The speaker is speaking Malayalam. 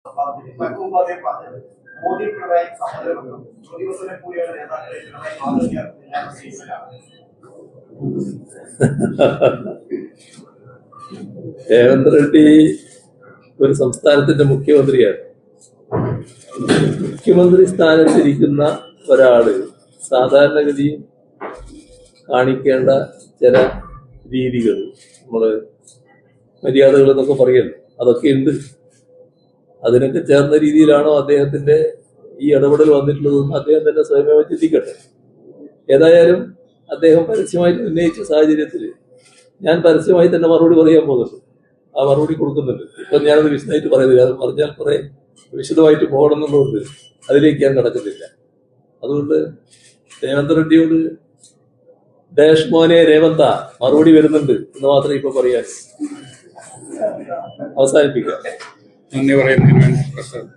മോദി പിണറായി സഹോദരങ്ങളും പ്രതിപക്ഷത്തെ കൂടിയാണ് നേതാക്കളെ പിണറായി മാതൃകയാക്കുന്നത്. രേവന്ത് റെഡ്ഡി ഒരു സംസ്ഥാനത്തിന്റെ മുഖ്യമന്ത്രിയാണ്. മുഖ്യമന്ത്രി സ്ഥാനത്തിരിക്കുന്ന ഒരാള് സാധാരണഗതിയിൽ കാണിക്കേണ്ട ചില രീതികൾ, നമ്മള് മര്യാദകൾ എന്നൊക്കെ പറയല്ലോ, അതൊക്കെ ഉണ്ട്. അതിനൊക്കെ ചേർന്ന രീതിയിലാണോ അദ്ദേഹത്തിന്റെ ഈ ഇടപെടൽ വന്നിട്ടുള്ളതെന്ന് അദ്ദേഹം തന്നെ സ്വയമേവ ചിന്തിക്കട്ടെ. ഏതായാലും അദ്ദേഹം പരസ്യമായിട്ട് ഉന്നയിച്ച സാഹചര്യത്തിൽ ഞാൻ പരസ്യമായി തന്നെ മറുപടി പറയാൻ പോകുന്നുണ്ട്. ആ മറുപടി കൊടുക്കുന്നുണ്ട്. ഇപ്പൊ ഞാനത് വിശദമായിട്ട് പറയുന്നില്ല. അത് പറഞ്ഞാൽ കുറെ വിശദമായിട്ട് പോകണമെന്നുള്ളതുകൊണ്ട് അതിലേക്ക് ഞാൻ നടക്കുന്നില്ല. അതുകൊണ്ട് രേവന്ത് റെഡ്ഡിയോട് ഡാഷ് മോനെ രേവന്ത മറുപടി വരുന്നുണ്ട് എന്ന് മാത്രമേ ഇപ്പൊ പറയാൻ അവസാനിപ്പിക്കാം. നന്ദി പറയുന്നതിന് വേണ്ടി പ്രസാദ്.